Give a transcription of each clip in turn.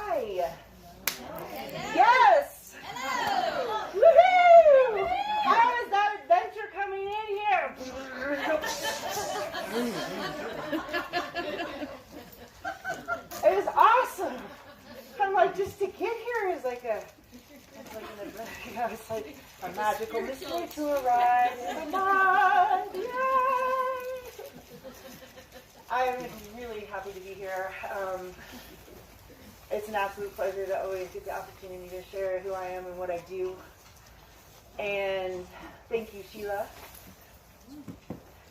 Hi. Yes. Hello. Woohoo! How is that adventure coming in here? It was awesome. I'm like, just to get here is like it's like a magical mystery to arrive in the mind. Yay! I'm really happy to be here. It's an absolute pleasure to always get the opportunity to share who I am and what I do. And thank you, Sheila,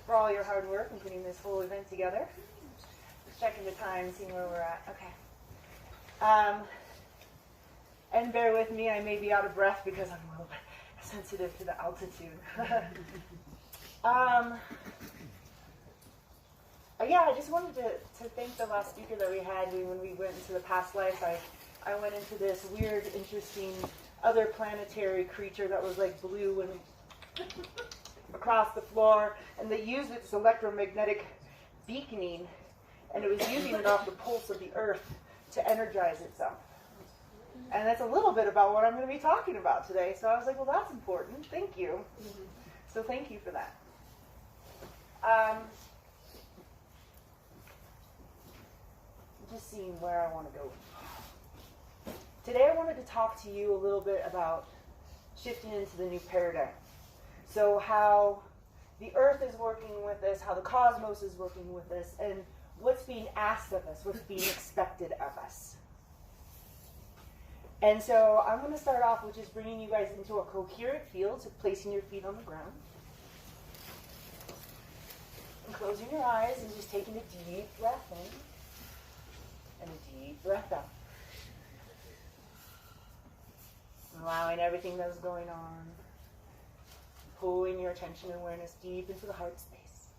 for all your hard work in putting this whole event together. Just checking the time, seeing where we're at. Okay. And bear with me, I may be out of breath because I'm a little bit sensitive to the altitude. Yeah, I just wanted to thank the last speaker that we had when we went into the past life. I went into this weird, interesting, other planetary creature that was like blue and across the floor, and they used its electromagnetic beaconing, and it was using it off the pulse of the Earth to energize itself. And that's a little bit about what I'm going to be talking about today. So I was like, well, that's important. Thank you. So thank you for that. Just seeing where I want to go. Today I wanted to talk to you a little bit about shifting into the new paradigm. So how the Earth is working with us, how the cosmos is working with us, and what's being asked of us, what's being expected of us. And so I'm going to start off with just bringing you guys into a coherent field, so placing your feet on the ground. And closing your eyes and just taking a deep breath in and a deep breath out. Allowing everything that's going on. Pulling your attention and awareness deep into the heart space.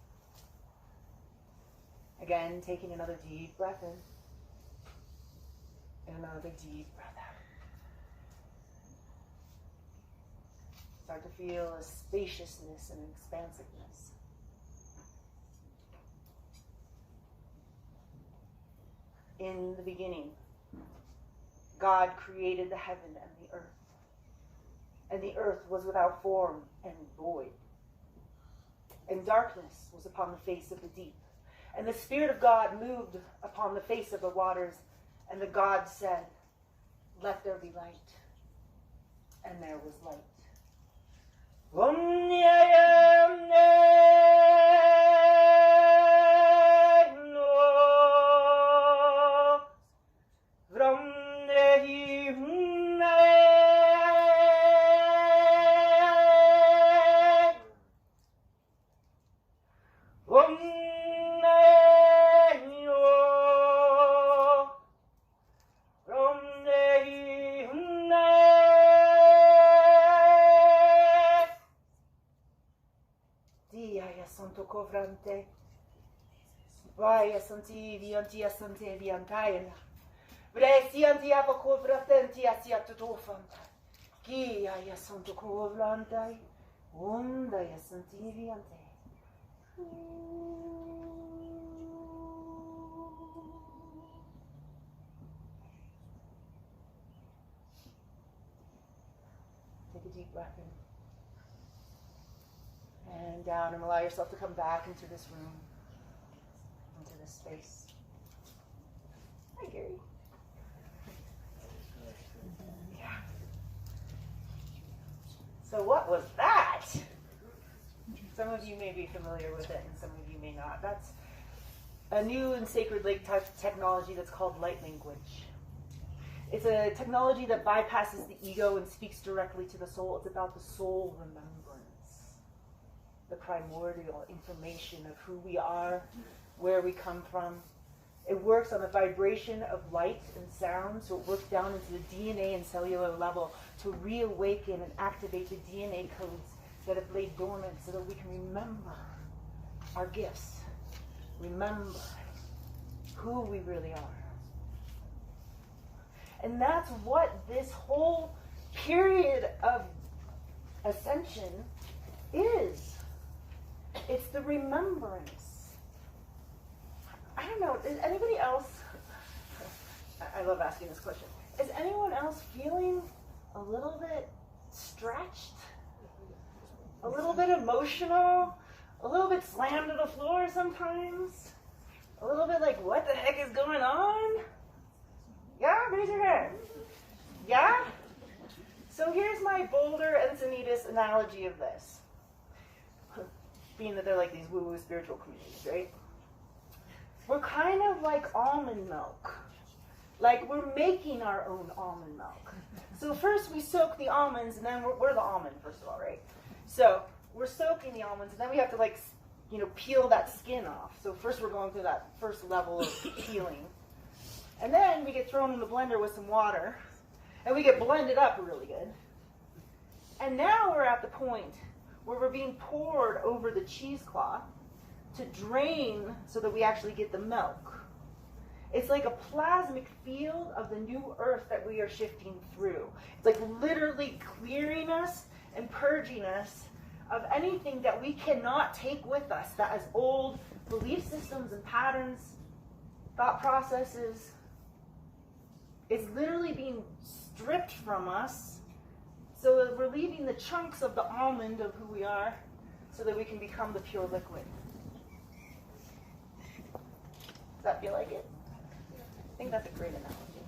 Again, taking another deep breath in. And another deep breath out. Start to feel a spaciousness and expansiveness. In the beginning, God created the heaven and the earth. And the earth was without form and void. And darkness was upon the face of the deep. And the Spirit of God moved upon the face of the waters. And the God said, "Let there be light." And there was light. Covrante, vai santi vianti asante viantaina, vresi anti apocovrantenti asiatutofanta, chi ai santo covrantai, onda e santi viante. Take a deep breath in. And down, and allow yourself to come back into this room, into this space. Hi, Gary. Yeah. So what was that? Some of you may be familiar with it, and some of you may not. That's a new and sacred lake type technology that's called light language. It's a technology that bypasses the ego and speaks directly to the soul. It's about the soul remembrance. The primordial information of who we are, where we come from. It works on the vibration of light and sound, so it works down into the DNA and cellular level to reawaken and activate the DNA codes that have laid dormant so that we can remember our gifts, remember who we really are. And that's what this whole period of ascension is. It's the remembrance. I don't know, is anybody else, I love asking this question. Is anyone else feeling a little bit stretched? A little bit emotional? A little bit slammed to the floor sometimes? A little bit like, what the heck is going on? Yeah? Raise your hand. Yeah? So here's my Boulder Encinitas analogy of this. Being that they're like these woo-woo spiritual communities, right? We're kind of like almond milk. Like we're making our own almond milk. So first we soak the almonds, and then we're the almond, first of all, right? So we're soaking the almonds, and then we have to like, peel that skin off. So first we're going through that first level of peeling. And then we get thrown in the blender with some water, and we get blended up really good. And now we're at the point where we're being poured over the cheesecloth to drain so that we actually get the milk. It's like a plasmic field of the new earth that we are shifting through. It's like literally clearing us and purging us of anything that we cannot take with us, that is old belief systems and patterns, thought processes. It's literally being stripped from us so that we're leaving the chunks of the almond of who we are so that we can become the pure liquid. Does that feel like it? I think that's a great analogy.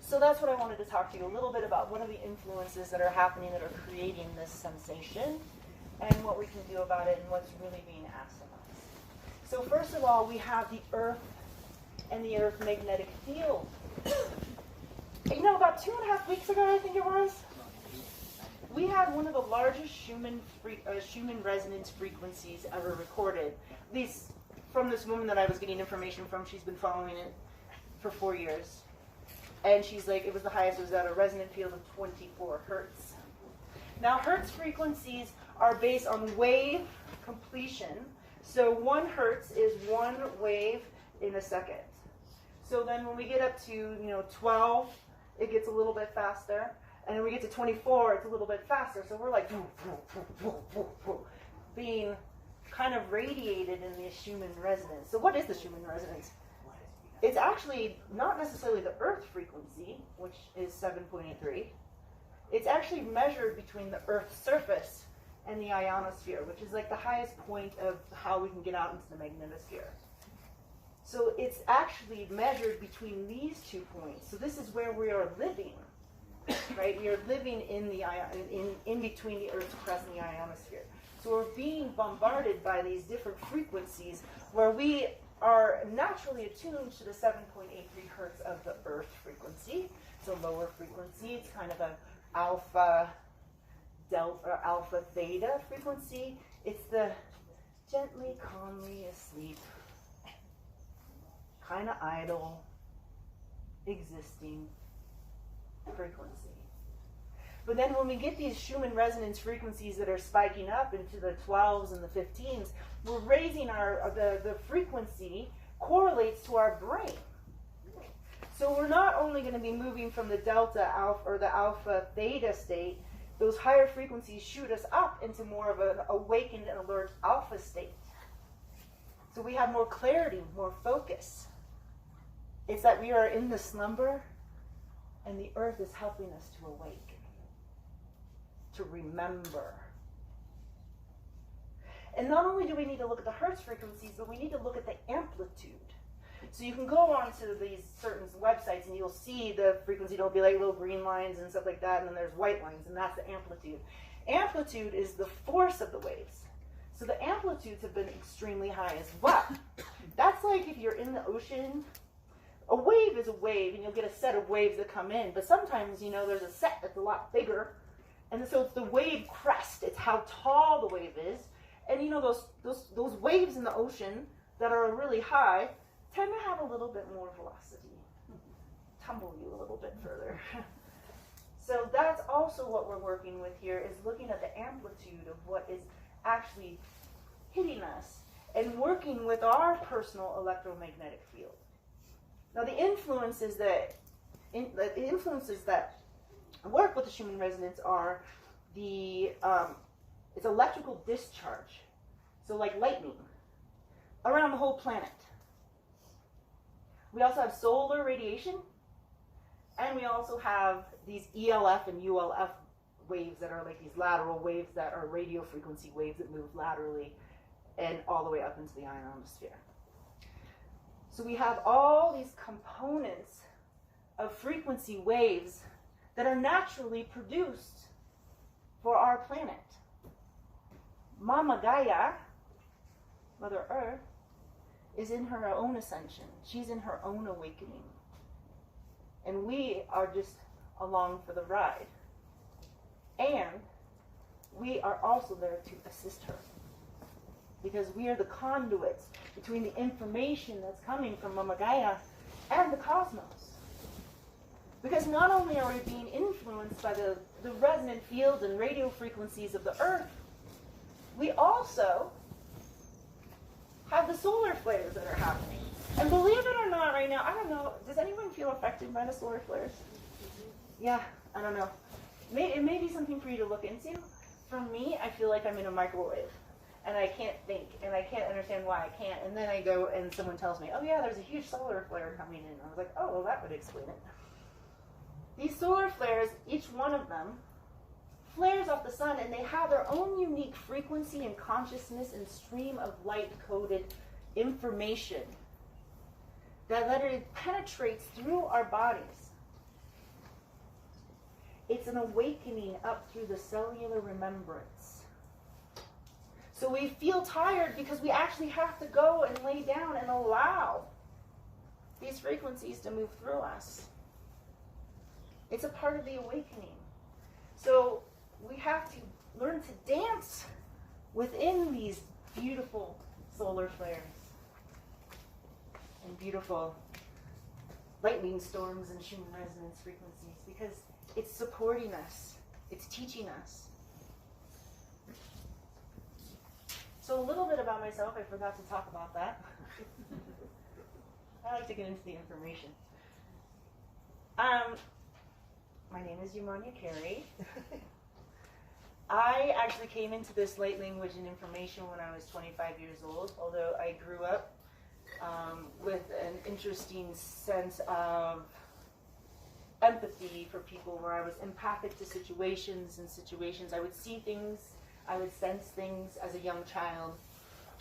So that's what I wanted to talk to you a little bit about. What are the influences that are happening that are creating this sensation, and what we can do about it, and what's really being asked of us. So first of all, we have the earth and the earth magnetic field. About 2.5 weeks ago, I think it was, we had one of the largest Schumann resonance frequencies ever recorded. These from this woman that I was getting information from. She's been following it for 4 years. And she's like, it was the highest. It was at a resonant field of 24 hertz. Now, hertz frequencies are based on wave completion. So 1 hertz is 1 wave in a second. So then when we get up to 12, it gets a little bit faster. And when we get to 24, it's a little bit faster. So we're like being kind of radiated in the Schumann resonance. So what is the Schumann resonance? It's actually not necessarily the Earth frequency, which is 7.83. It's actually measured between the Earth's surface and the ionosphere, which is like the highest point of how we can get out into the magnetosphere. So it's actually measured between these 2 points. So this is where we are living, right? We are living in the in between the Earth's crust and the ionosphere. So we're being bombarded by these different frequencies where we are naturally attuned to the 7.83 hertz of the Earth frequency. It's a lower frequency. It's kind of an alpha, delta, or alpha theta frequency. It's the gently, calmly asleep, kind of idle, existing frequency. But then when we get these Schumann resonance frequencies that are spiking up into the 12s and the 15s, we're raising the frequency correlates to our brain. So we're not only going to be moving from the delta alpha or the alpha theta state, those higher frequencies shoot us up into more of an awakened and alert alpha state. So we have more clarity, more focus. It's that we are in the slumber and the earth is helping us to awake, to remember. And not only do we need to look at the hertz frequencies, but we need to look at the amplitude. So you can go on to these certain websites and you'll see the frequency. It'll be like little green lines and stuff like that, and then there's white lines, and that's the amplitude. Amplitude is the force of the waves. So the amplitudes have been extremely high as well. That's like if you're in the ocean. A wave is a wave, and you'll get a set of waves that come in. But sometimes, there's a set that's a lot bigger. And so it's the wave crest. It's how tall the wave is. And those waves in the ocean that are really high tend to have a little bit more velocity, tumble you a little bit further. So that's also what we're working with here, is looking at the amplitude of what is actually hitting us and working with our personal electromagnetic field. Now the influences that work with the Schumann resonance are it's electrical discharge, so like lightning, around the whole planet. We also have solar radiation, and we also have these ELF and ULF waves that are like these lateral waves that are radio frequency waves that move laterally and all the way up into the ionosphere. So we have all these components of frequency waves that are naturally produced for our planet. Mama Gaia, Mother Earth, is in her own ascension. She's in her own awakening. And we are just along for the ride. And we are also there to assist her. Because we are the conduits between the information that's coming from Mama Gaia and the cosmos. Because not only are we being influenced by the resonant fields and radio frequencies of the Earth, we also have the solar flares that are happening. And believe it or not, right now, I don't know, does anyone feel affected by the solar flares? Yeah, I don't know. It may be something for you to look into. For me, I feel like I'm in a microwave. And I can't think, and I can't understand why I can't. And then I go and someone tells me, oh yeah, there's a huge solar flare coming in. I was like, oh, well, that would explain it. These solar flares, each one of them, flares off the sun, and they have their own unique frequency and consciousness and stream of light-coded information that literally penetrates through our bodies. It's an awakening up through the cellular remembrance. So we feel tired because we actually have to go and lay down and allow these frequencies to move through us. It's a part of the awakening. So we have to learn to dance within these beautiful solar flares and beautiful lightning storms and Schumann resonance frequencies, because it's supporting us. It's teaching us. So a little bit about myself. I forgot to talk about that. I like to get into the information. My name is Yumanya Carey. I actually came into this light language and information when I was 25 years old, although I grew up with an interesting sense of empathy for people, where I was empathic to situations. I would see things, I would sense things as a young child,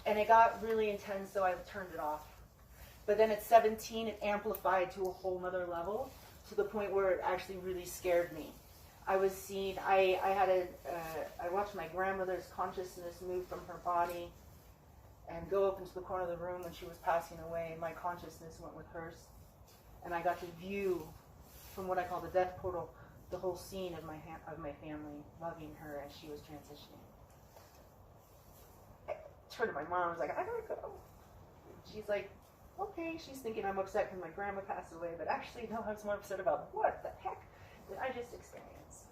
and it got really intense, so I turned it off. But then at 17, it amplified to a whole nother level, to the point where it actually really scared me. I was seeing, I watched my grandmother's consciousness move from her body and go up into the corner of the room when she was passing away. My consciousness went with hers, and I got to view, from what I call the death portal, the whole scene of my family loving her as she was transitioning. I turned to my mom, I was like, I gotta go. She's like, okay. She's thinking I'm upset because my grandma passed away, but actually, no, I was more upset about what the heck did I just experience?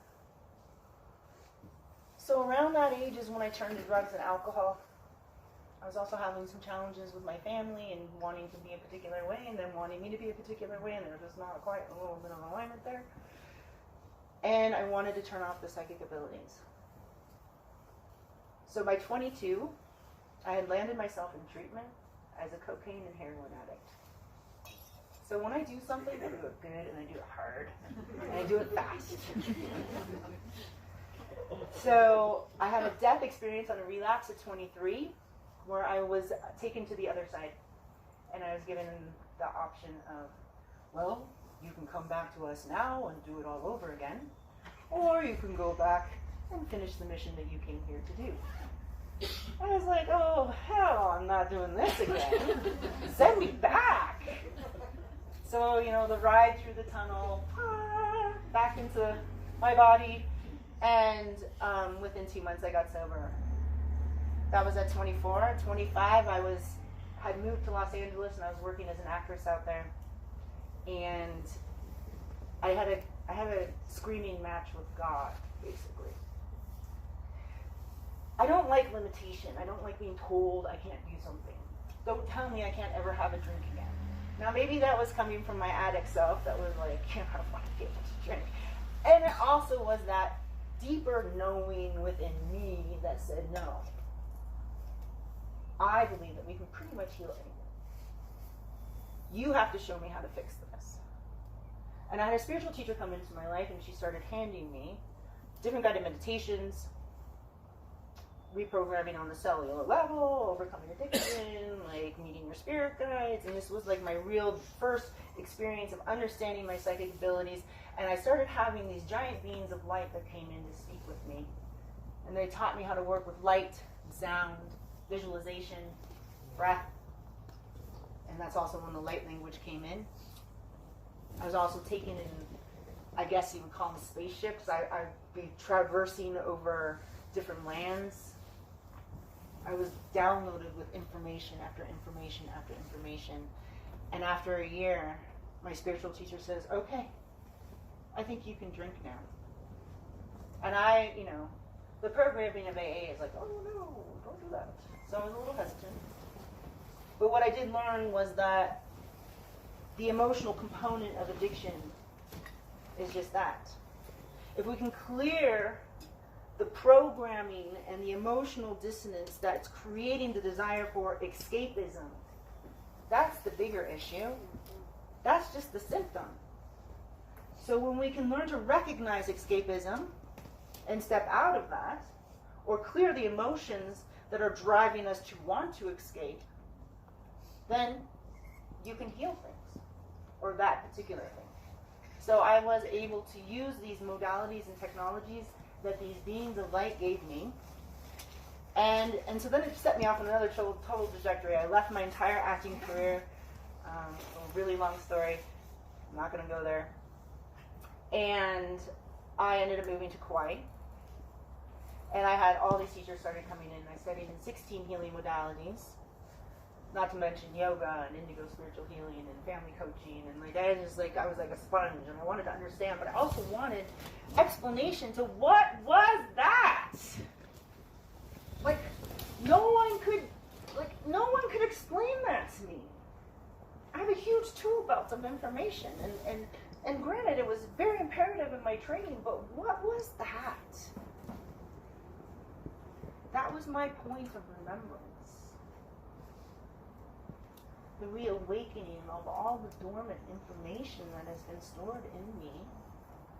So around that age is when I turned to drugs and alcohol. I was also having some challenges with my family and wanting to be a particular way, and them wanting me to be a particular way, and there was just not quite a little bit of alignment there. And I wanted to turn off the psychic abilities. So by 22, I had landed myself in treatment as a cocaine and heroin addict. So when I do something, I do it good, and I do it hard, and I do it fast. So I had a death experience on a relapse at 23, where I was taken to the other side, and I was given the option of, well, you can come back to us now and do it all over again, or you can go back and finish the mission that you came here to do. I was like, oh, hell, I'm not doing this again. Send me back. So, the ride through the tunnel, back into my body, and within 2 months I got sober. That was at 24. At 25, I had moved to Los Angeles, and I was working as an actress out there. And I had a screaming match with God, basically. I don't like limitation. I don't like being told I can't do something. Don't tell me I can't ever have a drink again. Now, maybe that was coming from my addict self that was like, I don't want to get to drink. And it also was that deeper knowing within me that said, no. I believe that we can pretty much heal anything. You have to show me how to fix this. And I had a spiritual teacher come into my life, and she started handing me different guided meditations, reprogramming on the cellular level, overcoming addiction, like meeting your spirit guides. And this was like my real first experience of understanding my psychic abilities. And I started having these giant beings of light that came in to speak with me. And they taught me how to work with light, sound, visualization, breath. And that's also when the light language came in. I was also taken in, I guess you would call them spaceships. I'd be traversing over different lands. I was downloaded with information after information after information. And after a year, my spiritual teacher says, okay, I think you can drink now. And the programming of AA is like, oh no, don't do that. So I was a little hesitant. But what I did learn was that the emotional component of addiction is just that. If we can clear the programming and the emotional dissonance that's creating the desire for escapism, that's the bigger issue. That's just the symptom. So when we can learn to recognize escapism and step out of that, or clear the emotions that are driving us to want to escape, then you can heal things, or that particular thing. So I was able to use these modalities and technologies that these beings of light gave me. And so then it set me off on another total trajectory. I left my entire acting career. A really long story. I'm not going to go there. And I ended up moving to Kauai. And I had all these teachers started coming in. I studied in 16 healing modalities. Not to mention yoga and indigo spiritual healing and family coaching, and I was like a sponge, and I wanted to understand, but I also wanted explanation to what was that. Like no one could explain that to me. I have a huge tool belt of information, and granted, it was very imperative in my training, but what was that? That was my point of remembrance. The reawakening of all the dormant information that has been stored in me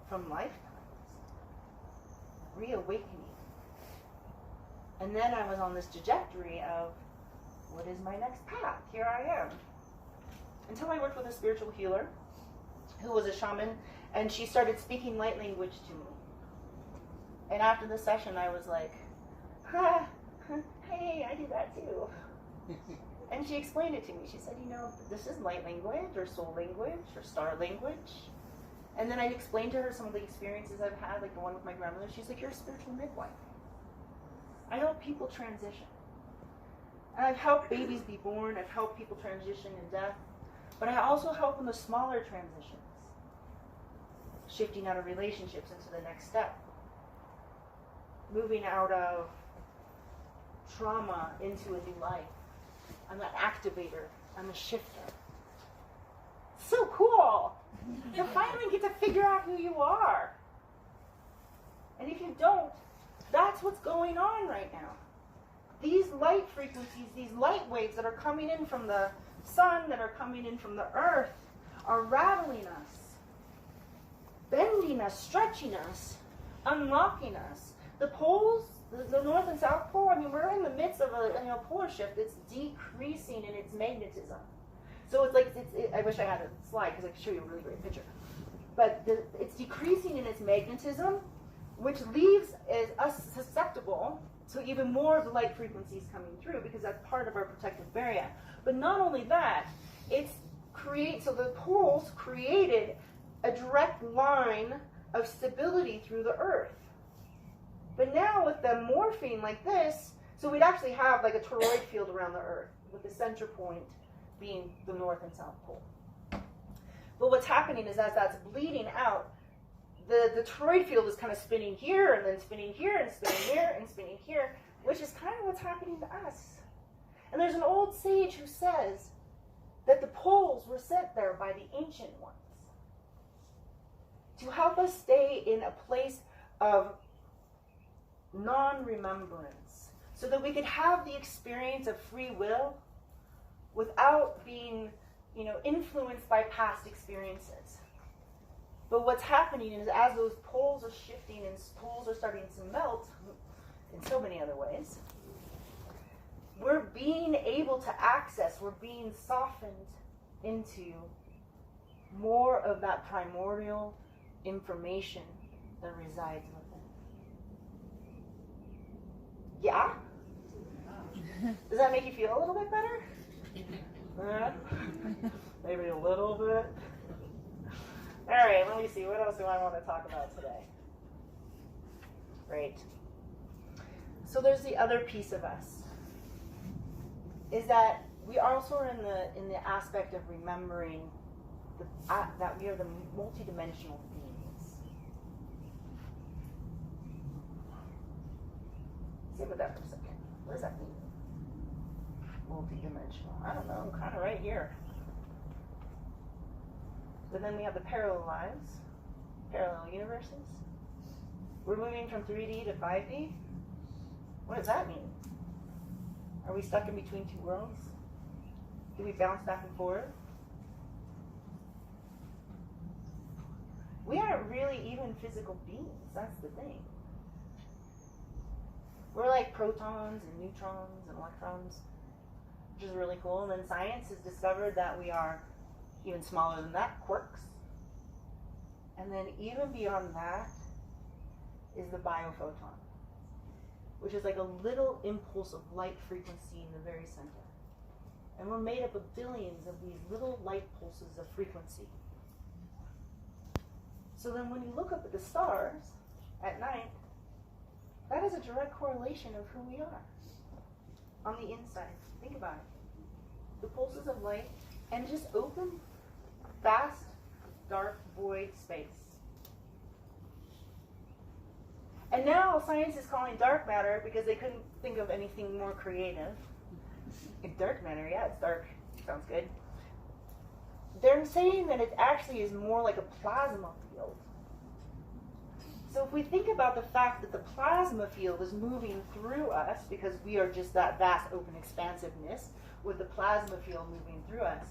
from lifetimes. Reawakening. And then I was on this trajectory of, what is my next path? Here I am. Until I worked with a spiritual healer who was a shaman, and she started speaking light language to me. And after the session, I was like, hey, I do that too. And she explained it to me. She said, this is light language, or soul language, or star language. And then I explained to her some of the experiences I've had, like the one with my grandmother. She's like, you're a spiritual midwife. I help people transition. And I've helped babies be born. I've helped people transition in death. But I also help in the smaller transitions. Shifting out of relationships into the next step. Moving out of trauma into a new life. I'm an activator. I'm a shifter. So cool! You finally get to figure out who you are. And if you don't, that's what's going on right now. These light frequencies, these light waves that are coming in from the sun, that are coming in from the earth, are rattling us, bending us, stretching us, unlocking us. The poles, the North and South Pole, we're in the midst of a polar shift that's decreasing in its magnetism. So it's like, I wish I had a slide because I could show you a really great picture. But it's decreasing in its magnetism, which leaves us susceptible to even more of the light frequencies coming through, because that's part of our protective barrier. But not only that, so the poles created a direct line of stability through the earth. But now with them morphing like this, so we'd actually have like a toroid field around the earth, with the center point being the North and South Pole. But what's happening is, as that's bleeding out, the toroid field is kind of spinning here, and then spinning here, and spinning here, and spinning here, which is kind of what's happening to us. And there's an old sage who says that the poles were sent there by the ancient ones to help us stay in a place of non-remembrance, so that we could have the experience of free will without being influenced by past experiences. But what's happening is as those poles are shifting and poles are starting to melt in so many other ways, we're being able to access, we're being softened into more of that primordial information that resides within. Yeah? Does that make you feel a little bit better? Maybe a little bit. All right, let me see. What else do I want to talk about today? Great. So there's the other piece of us. Is that we also are in the aspect of remembering that we are the multidimensional beings. Sit with that for a second. What does that mean? Multidimensional. I don't know. I'm kind of right here. But then we have the parallel lives, parallel universes. We're moving from 3D to 5D. What does that mean? Are we stuck in between two worlds? Do we bounce back and forth? We aren't really even physical beings. That's the thing. We're like protons and neutrons and electrons, which is really cool. And then science has discovered that we are even smaller than that, quarks. And then even beyond that is the biophoton, which is like a little impulse of light frequency in the very center. And we're made up of billions of these little light pulses of frequency. So then when you look up at the stars at night, that is a direct correlation of who we are on the inside. Think about it. The pulses of light and just open, vast, dark, void space. And now science is calling dark matter because they couldn't think of anything more creative. Dark matter, yeah, it's dark. Sounds good. They're saying that it actually is more like a plasma field. So if we think about the fact that the plasma field is moving through us because we are just that vast open expansiveness with the plasma field moving through us,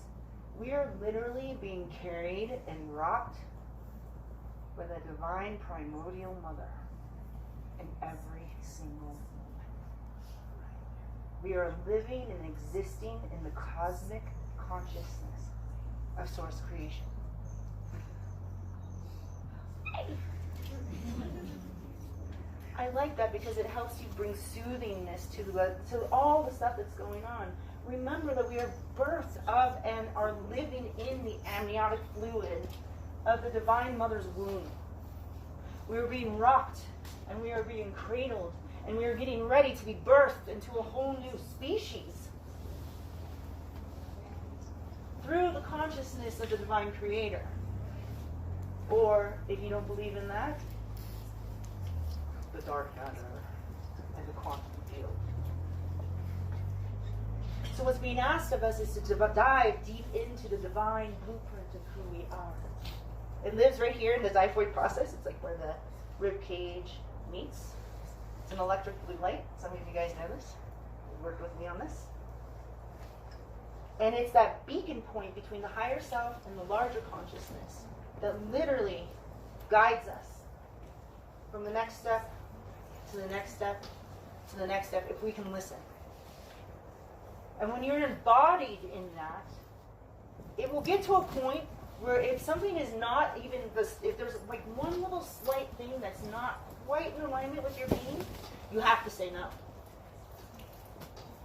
we are literally being carried and rocked by the divine primordial mother in every single moment. We are living and existing in the cosmic consciousness of source creation. I like that because it helps you bring soothingness to all the stuff that's going on. Remember that we are birthed of and are living in the amniotic fluid of the Divine Mother's womb. We are being rocked and we are being cradled and we are getting ready to be birthed into a whole new species through the consciousness of the Divine Creator. Or, if you don't believe in that, the dark matter and the quantum field. So what's being asked of us is to dive deep into the divine blueprint of who we are. It lives right here in the xiphoid process. It's like where the rib cage meets. It's an electric blue light. Some of you guys know this. You worked with me on this. And it's that beacon point between the higher self and the larger consciousness that literally guides us from the next step to the next step to the next step if we can listen. And when you're embodied in that, it will get to a point where if something is not even this, if there's like one little slight thing that's not quite in alignment with your being, you have to say no.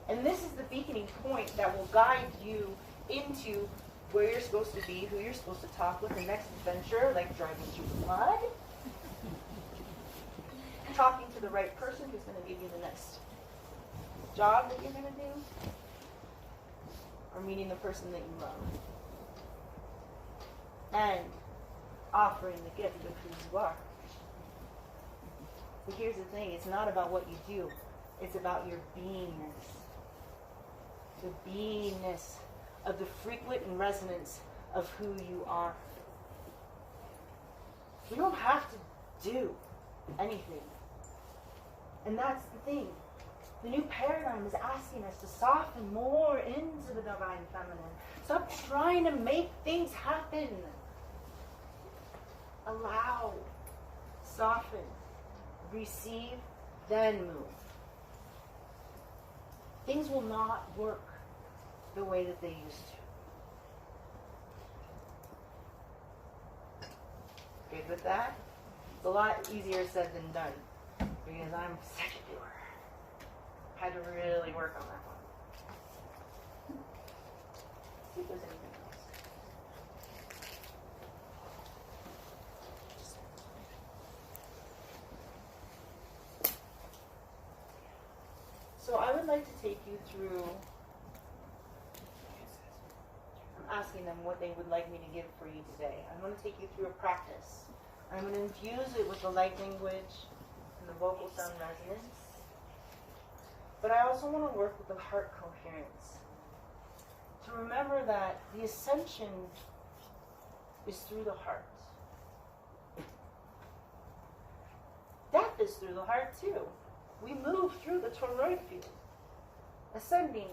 And this is the beaconing point that will guide you into where you're supposed to be, who you're supposed to talk with, the next adventure, like driving through the mud, talking to the right person who's going to give you the next job that you're going to do, or meeting the person that you love, and offering the gift of who you are. But here's the thing, it's not about what you do, it's about your beingness. The beingness of the frequent and resonance of who you are. You don't have to do anything. And that's the thing. The new paradigm is asking us to soften more into the divine feminine. Stop trying to make things happen. Allow, soften, receive, then move. Things will not work the way that they used to. Good with that? It's a lot easier said than done, because I'm such a doer. Had to really work on that one. See if there's anything else. So I would like to take you through, I'm asking them what they would like me to give for you today. I'm going to take you through a practice. I'm going to infuse it with the light language and the vocal sound resonance. But I also want to work with the heart coherence. To remember that the ascension is through the heart. Death is through the heart too. We move through the toroid field. Ascending,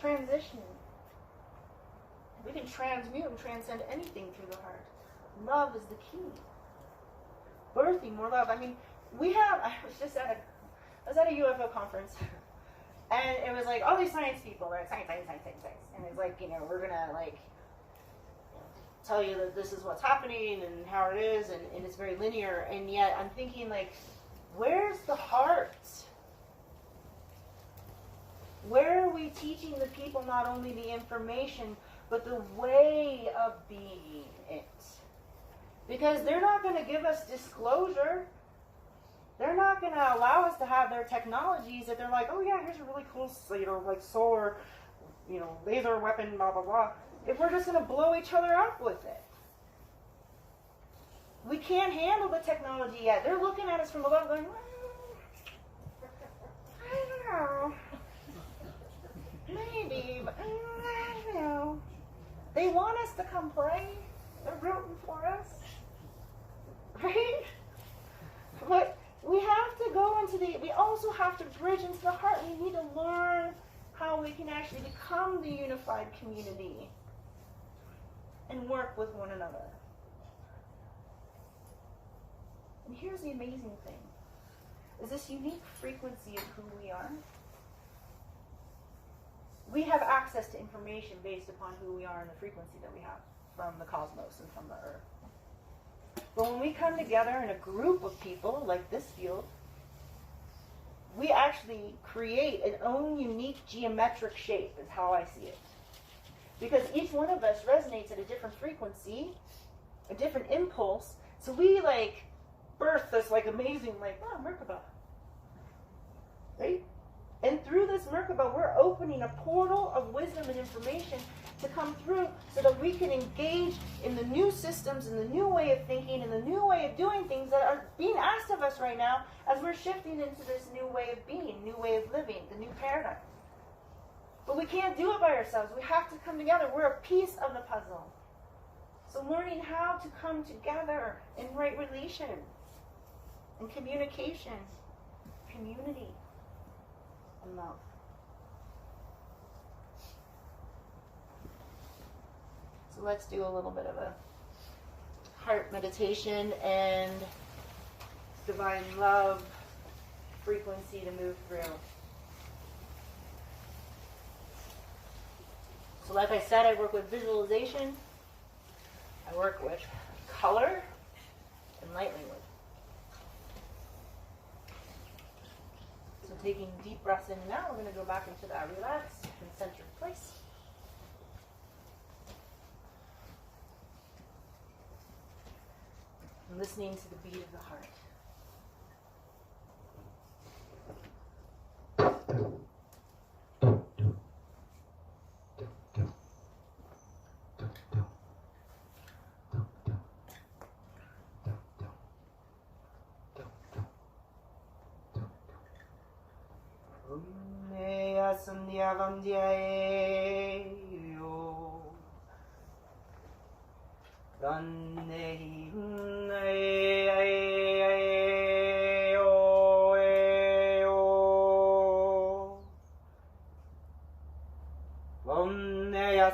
transitioning. We can transmute and transcend anything through the heart. Love is the key. Birthing more love. I mean, I was at a UFO conference. And it was like all these science people, right? Science. And it's like, we're going to tell you that this is what's happening and how it is. And it's very linear. And yet I'm thinking where's the heart? Where are we teaching the people not only the information, but the way of being it? Because they're not going to give us disclosure. They're not going to allow us to have their technologies that they're like, oh yeah, here's a really cool, solar, laser weapon, blah, blah, blah. If we're just going to blow each other up with it. We can't handle the technology yet. They're looking at us from above going, I don't know. Maybe, but I don't know. They want us to come play. They're rooting for us. Right? But we have to go we also have to bridge into the heart. We need to learn how we can actually become the unified community and work with one another. And here's the amazing thing, is this unique frequency of who we are. We have access to information based upon who we are and the frequency that we have from the cosmos and from the earth. But when we come together in a group of people, like this field, we actually create an own unique geometric shape, is how I see it. Because each one of us resonates at a different frequency, a different impulse, so we birth this amazing, Merkaba. Right? And through this Merkaba, we're opening a portal of wisdom and information to come through so that we can engage in the new systems and the new way of thinking and the new way of doing things that are being asked of us right now as we're shifting into this new way of being, new way of living, the new paradigm. But we can't do it by ourselves. We have to come together. We're a piece of the puzzle. So learning how to come together in right relation, in communication, community, and love. So let's do a little bit of a heart meditation and divine love frequency to move through. So like I said, I work with visualization, I work with color, and light language. So taking deep breaths in and out, we're going to go back into that relaxed and centered place. And listening to the beat of the heart.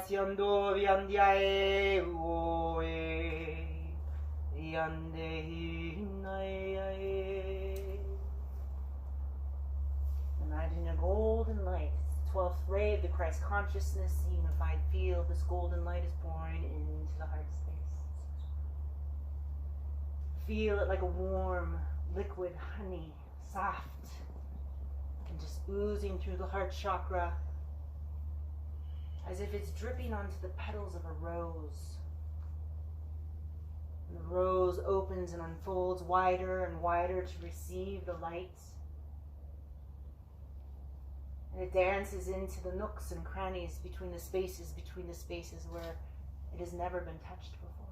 siando viandiae uoe. Imagine a golden light. 12th ray of the Christ consciousness, the unified field. This golden light is pouring into the heart space. Feel it like a warm, liquid honey, soft, and just oozing through the heart chakra, as if it's dripping onto the petals of a rose. And the rose opens and unfolds wider and wider to receive the light. And it dances into the nooks and crannies between the spaces where it has never been touched before.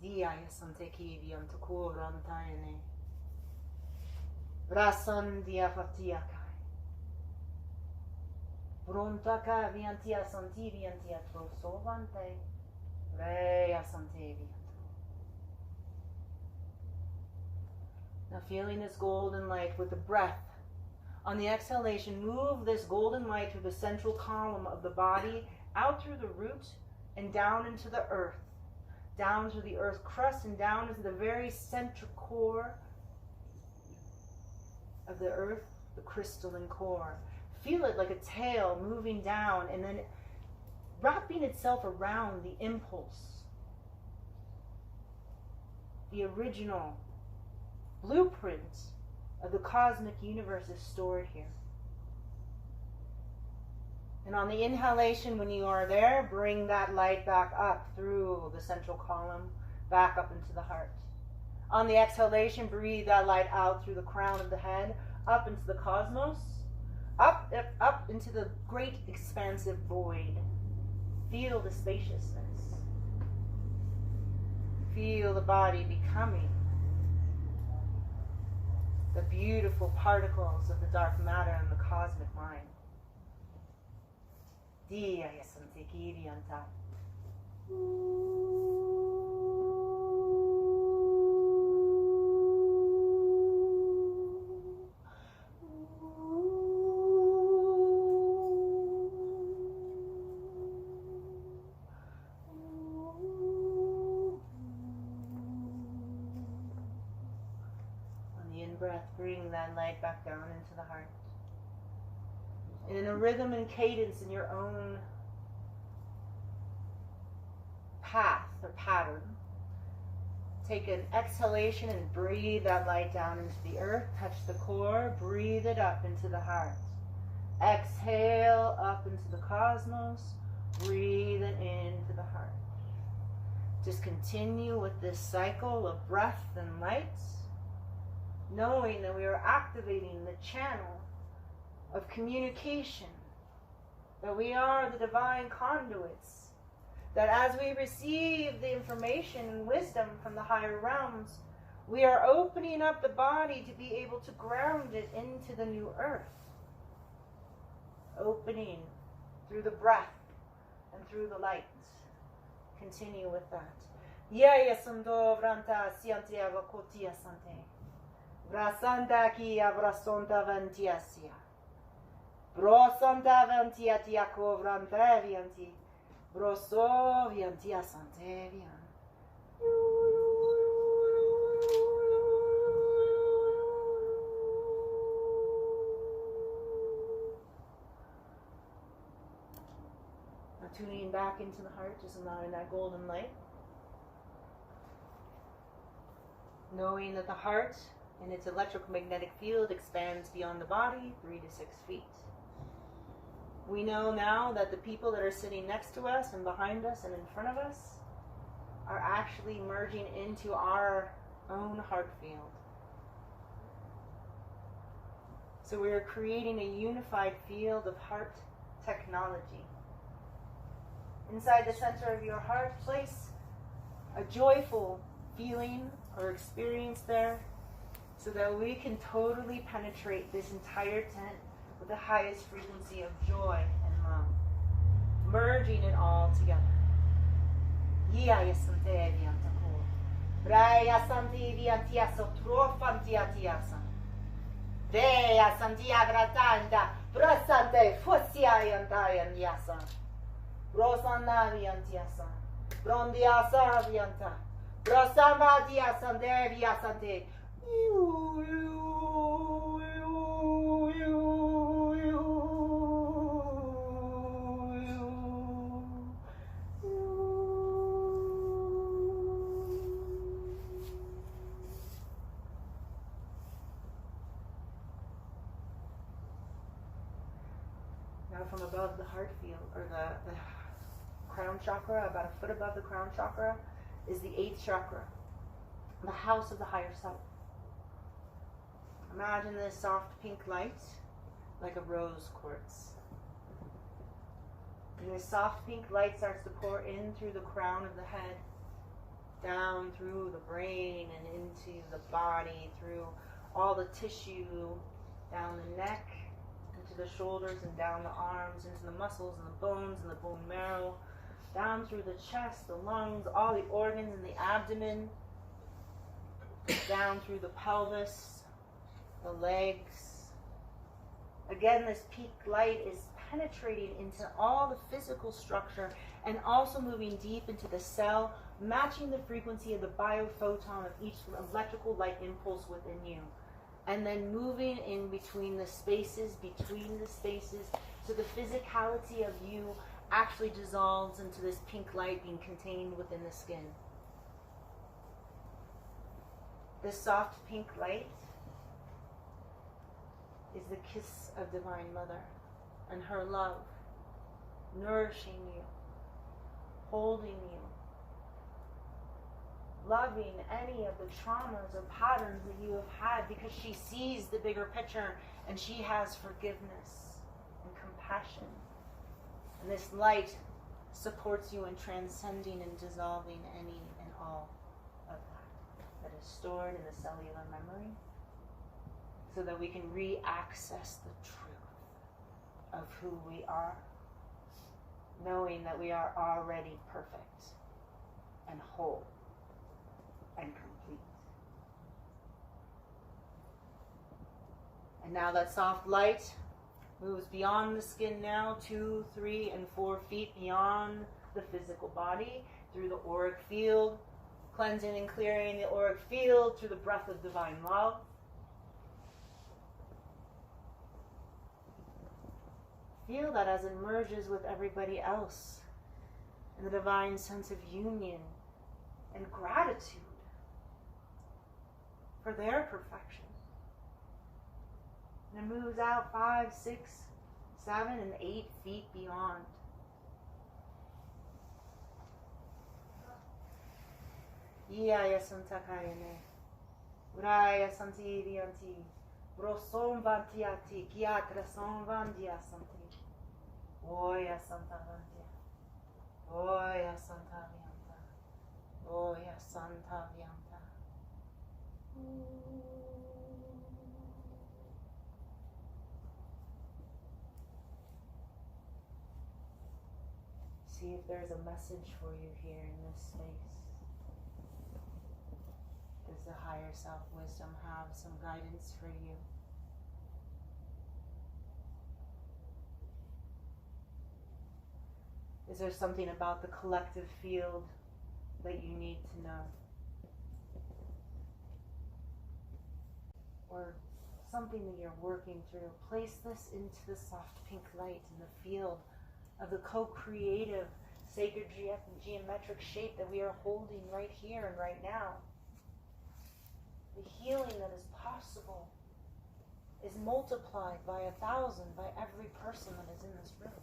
Diaya sante kiviam tukuram taine. Brasan diafatiakai. Brontaka viantia santi viantia trosovante. Rea sante viantu. Now feeling this golden light with the breath. On the exhalation, move this golden light through the central column of the body, out through the root, and down into the earth. Down through the earth crust and down into the very central core of the earth, the crystalline core. Feel it like a tail moving down and then wrapping itself around the impulse. The original blueprint of the cosmic universe is stored here. And on the inhalation, when you are there, bring that light back up through the central column, back up into the heart. On the exhalation, breathe that light out through the crown of the head, up into the cosmos, up into the great expansive void. Feel the spaciousness. Feel the body becoming the beautiful particles of the dark matter and the cosmic mind. Dia yasante kirianta. Breath, bring that light back down into the heart. And in a rhythm and cadence in your own path or pattern, take an exhalation and breathe that light down into the earth. Touch the core, breathe it up into the heart. Exhale up into the cosmos, breathe it into the heart. Just continue with this cycle of breath and light, knowing that we are activating the channel of communication, that we are the divine conduits, that as we receive the information and wisdom from the higher realms, we are opening up the body to be able to ground it into the new earth. Opening through the breath and through the light. Continue with that. Yaya sando vranta siantia vakotia sante. Brasanta ki abrasonta vantiasia. Brosanta vantia tiako vranta vianti. Broso viantia sante vian. Now tuning back into the heart, just allowing that golden light. Knowing that the heart and its electromagnetic field expands beyond the body 3 to 6 feet. We know now that the people that are sitting next to us and behind us and in front of us are actually merging into our own heart field. So we are creating a unified field of heart technology. Inside the center of your heart, place a joyful feeling or experience there, so that we can totally penetrate this entire tent with the highest frequency of joy and love, merging it all together. Brosana viantiasa. Brondiasa vianta. Brosama diasande viasante. Now from above the heart field, or the crown chakra, about a foot above the crown chakra, is the 8th chakra, the house of the higher self. Imagine this soft pink light like a rose quartz. And this soft pink light starts to pour in through the crown of the head, down through the brain and into the body, through all the tissue, down the neck, into the shoulders and down the arms, into the muscles and the bones and the bone marrow, down through the chest, the lungs, all the organs in the abdomen, down through the pelvis, the legs. Again, this pink light is penetrating into all the physical structure and also moving deep into the cell, matching the frequency of the biophoton of each electrical light impulse within you. And then moving in between the spaces, so the physicality of you actually dissolves into this pink light being contained within the skin. This soft pink light is the kiss of Divine Mother and her love, nourishing you, holding you, loving any of the traumas or patterns that you have had, because she sees the bigger picture and she has forgiveness and compassion. And this light supports you in transcending and dissolving any and all of that is stored in the cellular memory, so that we can re-access the truth of who we are, knowing that we are already perfect and whole and complete. And now that soft light moves beyond the skin now, 2, 3, and 4 feet beyond the physical body, through the auric field, cleansing and clearing the auric field through the breath of divine love. Feel that as it merges with everybody else in the divine sense of union and gratitude for their perfection. And it moves out 5, 6, 7, and 8 feet beyond. Iyaya Santa Kayane, Uraya Santi Vianti, Brosom Vantiati, Kiatra Son Vandia Santi, Oya Santa Vantia, Oya Santa Vianta, Oya Santa Vianta. See if there's a message for you here in this space. Does the higher self wisdom have some guidance for you? Is there something about the collective field that you need to know? Or something that you're working through? Place this into the soft pink light in the field of the co-creative sacred geometric shape that we are holding right here and right now. The healing that is possible is multiplied by 1,000 by every person that is in this room.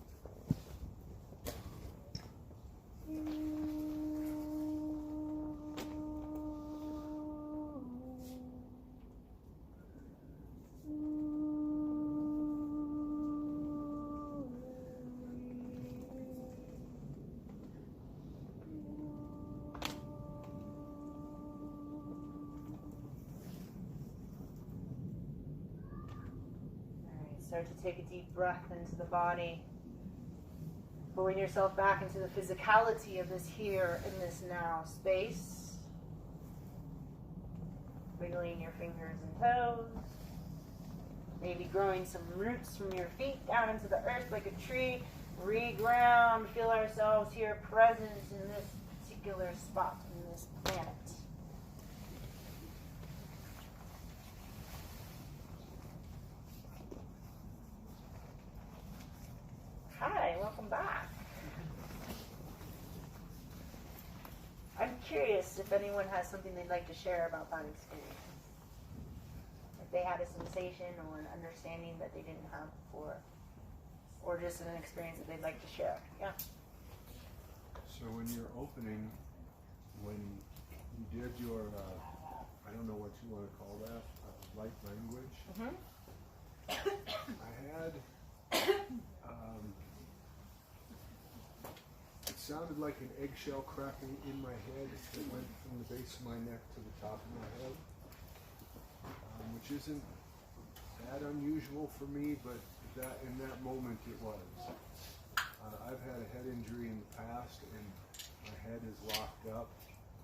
Start to take a deep breath into the body. Pulling yourself back into the physicality of this here and this now space. Wiggling your fingers and toes. Maybe growing some roots from your feet down into the earth like a tree. Reground, feel ourselves here present in this particular spot, in this planet. Hi, welcome back. I'm curious if anyone has something they'd like to share about that experience. If they had a sensation or an understanding that they didn't have before, or just an experience that they'd like to share. Yeah. So when you're opening, when you did your, I don't know what you want to call that, light language, I had, it sounded like an eggshell cracking in my head that went from the base of my neck to the top of my head, which isn't that unusual for me, but that in that moment it was. I've had a head injury in the past and my head is locked up.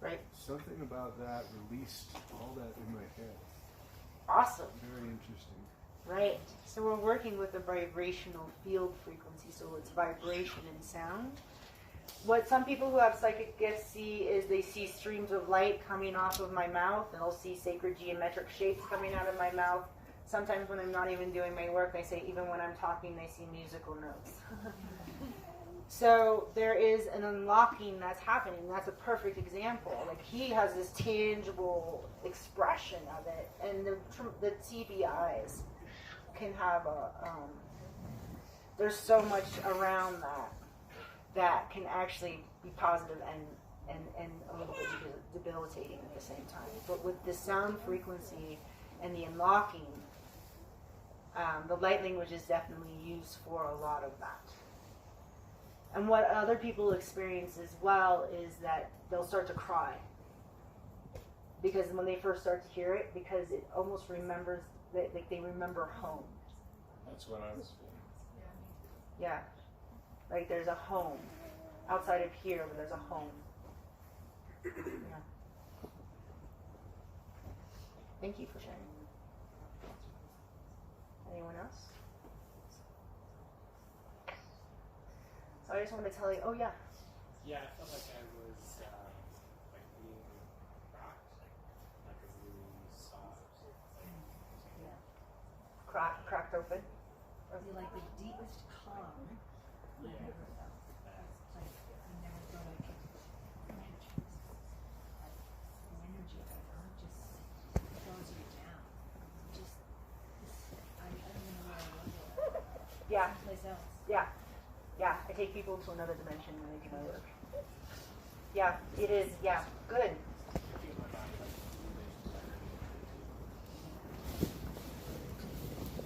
Right. Something about that released all that in my head. Awesome. Very interesting. Right. So we're working with a vibrational field frequency, so it's vibration and sound. What some people who have psychic gifts see is they see streams of light coming off of my mouth, and they'll see sacred geometric shapes coming out of my mouth. Sometimes when I'm not even doing my work, they say even when I'm talking, they see musical notes. So there is an unlocking that's happening. That's a perfect example. Like he has this tangible expression of it, and the TBIs can have a. There's so much around that can actually be positive and a little bit debilitating at the same time. But with the sound frequency and the unlocking, the light language is definitely used for a lot of that. And what other people experience as well is that they'll start to cry. Because when they first start to hear it, because it almost remembers, like they remember home. That's what I was feeling. Yeah. Like there's a home. Outside of here, but there's a home. Yeah. Thank you for sharing. Anyone else? So I just wanted to tell you, oh yeah. Yeah, I felt like I was like being rocked, like a really soft. Yeah. Cracked open. You're like the deepest calm I've ever felt. Like I never thought I could imagine. Like the energy of it just throws you down. Just this, I don't even know where I was. Yeah. Someplace else. Yeah. Yeah. I take people to another dimension when I do my work. Yeah, it is. Yeah. Good.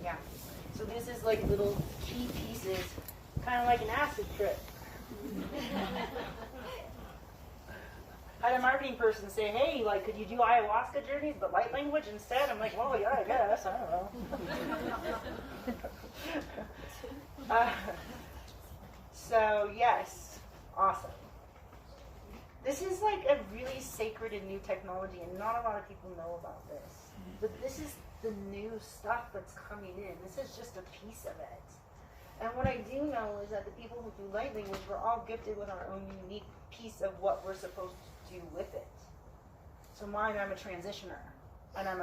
Yeah. So this is like little key pieces, kind of like an acid trip. I had a marketing person say, hey, like, could you do ayahuasca journeys but light language instead? I'm like, well, yeah, I guess. I don't know. So, yes. Awesome. This is like a really sacred and new technology, and not a lot of people know about this. But this is the new stuff that's coming in. This is just a piece of it. And what I do know is that the people who do light language, we're all gifted with our own unique piece of what we're supposed to do with it. So mine, I'm a transitioner, and I'm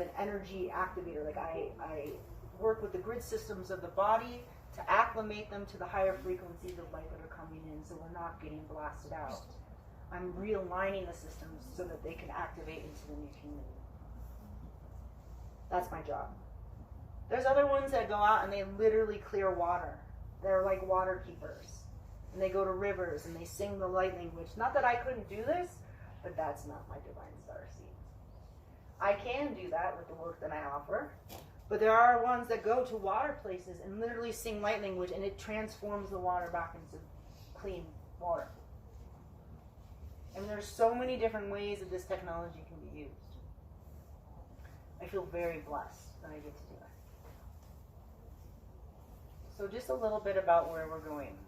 an energy activator. Like I work with the grid systems of the body to acclimate them to the higher frequencies of light that are coming in, so we're not getting blasted out. I'm realigning the systems so that they can activate into the new community. That's my job. There's other ones that go out and they literally clear water. They're like water keepers. And they go to rivers and they sing the light language. Not that I couldn't do this, but that's not my divine star seed. I can do that with the work that I offer. But there are ones that go to water places and literally sing light language, and it transforms the water back into clean water. And there's so many different ways that this technology can be used. I feel very blessed that I get to do it. So just a little bit about where we're going.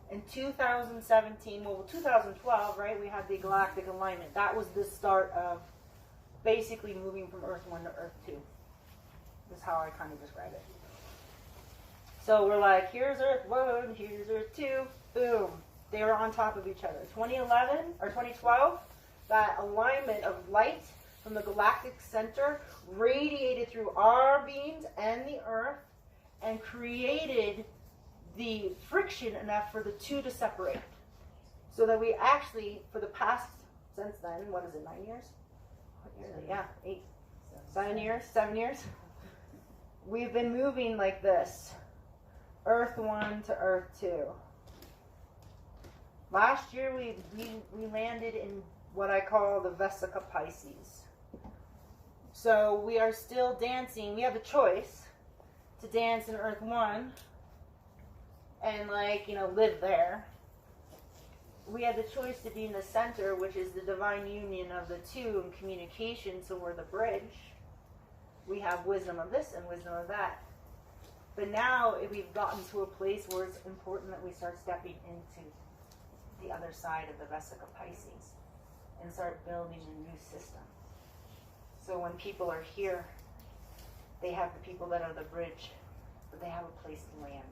In 2017, well, 2012, right, we had the galactic alignment. That was the start of basically moving from Earth 1 to Earth 2. This is how I kind of describe it. So we're like, here's Earth 1, here's Earth 2, boom. They were on top of each other. 2011 or 2012, that alignment of light from the galactic center radiated through our beams and the Earth and created the friction enough for the two to separate. So that we actually, for the past, since then, what is it, 9 years? What year is it? Yeah, 8, 7 years. We've been moving like this. Earth 1 to Earth 2. Last year we landed in what I call the Vesica Pisces. So we are still dancing. We have a choice to dance in Earth 1 and live there. We have the choice to be in the center, which is the divine union of the two in communication, so we're the bridge. We have wisdom of this and wisdom of that. But now we've gotten to a place where it's important that we start stepping into the other side of the Vesica Pisces and start building a new system. So when people are here, they have the people that are the bridge, but they have a place to land.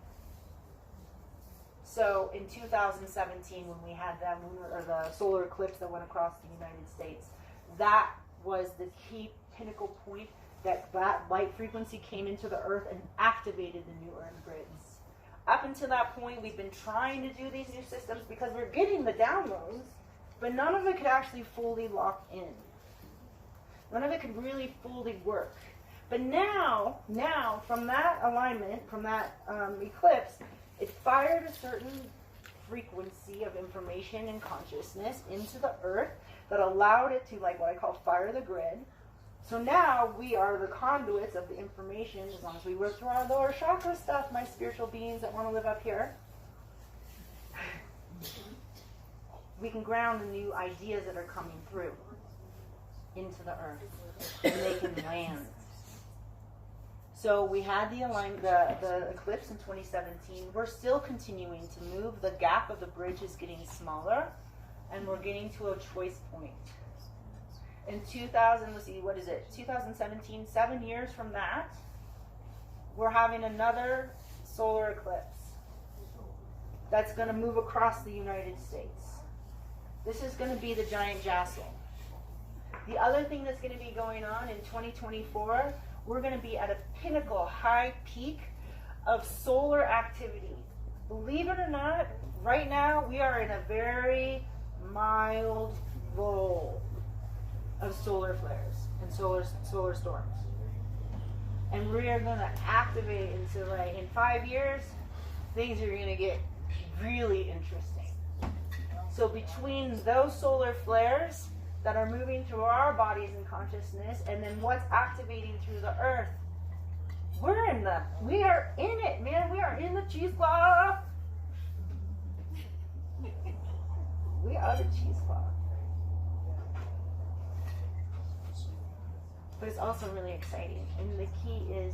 So in 2017, when we had that the solar eclipse that went across the United States, that was the key pinnacle point that light frequency came into the Earth and activated the new Earth grids. Up until that point, we've been trying to do these new systems because we're getting the downloads, but none of it could actually fully lock in. None of it could really fully work. But now, from that alignment, from that eclipse, it fired a certain frequency of information and consciousness into the Earth that allowed it to, what I call, fire the grid. So now we are the conduits of the information, as long as we work through our lower chakra stuff, my spiritual beings that want to live up here. We can ground the new ideas that are coming through into the Earth, and they can land. So we had the eclipse in 2017. We're still continuing to move. The gap of the bridge is getting smaller, and we're getting to a choice point. In 2017, 7 years from that, we're having another solar eclipse that's going to move across the United States. This is going to be the giant Jassel. The other thing that's going to be going on in 2024, we're going to be at a pinnacle, high peak of solar activity. Believe it or not, right now we are in a very mild lull of solar flares and solar storms. And we are going to activate into, in 5 years, things are going to get really interesting. So between those solar flares that are moving through our bodies and consciousness, and then what's activating through the Earth, we are in it, man. We are in the cheesecloth. We are the cheesecloth. But it's also really exciting. And the key is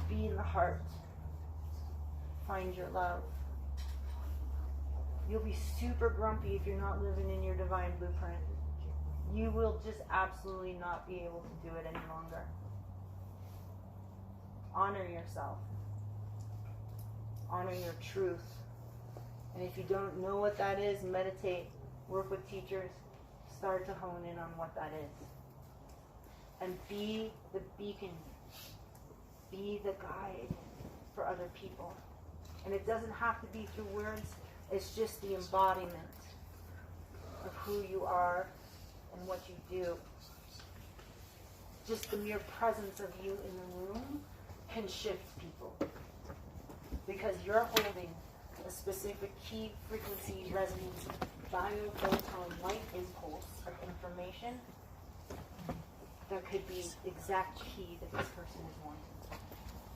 be in the heart. Find your love. You'll be super grumpy if you're not living in your divine blueprint. You will just absolutely not be able to do it any longer. Honor yourself. Honor your truth. And if you don't know what that is, meditate. Work with teachers. Start to hone in on what that is. And be the beacon. Be the guide for other people. And it doesn't have to be through words. It's just the embodiment of who you are and what you do. Just the mere presence of you in the room can shift people. Because you're holding a specific key frequency resonance biophoton light impulse of information that could be exact key that this person is wanting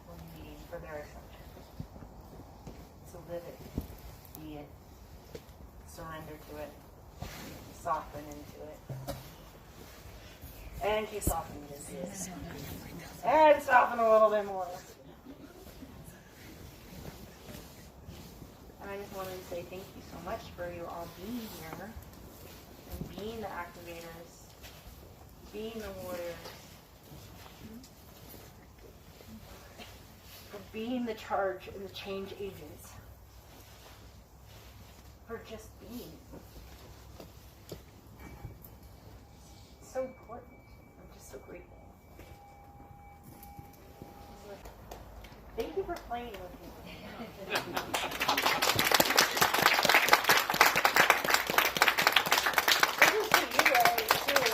or needing for their ascension. So live it, be it, surrender to it, soften into it, and keep softening into it, and soften a little bit more. And I just wanted to say thank you so much for you all being here and being the activators, being the warriors, for being the charge and the change agents, for just being. It's so important. I'm just so grateful. Thank you for playing with me. This is for you guys too.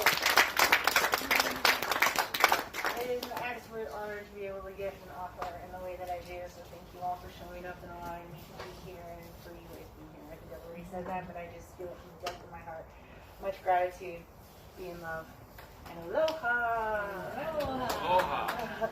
I didn't ask for honor to be able to gift and offer in the way that I do, so thank you all for showing up and allowing me to be here and for you guys being here. I think I've already said that, but I just feel it from the depth of my heart. Much gratitude, be in love, and aloha! Aloha.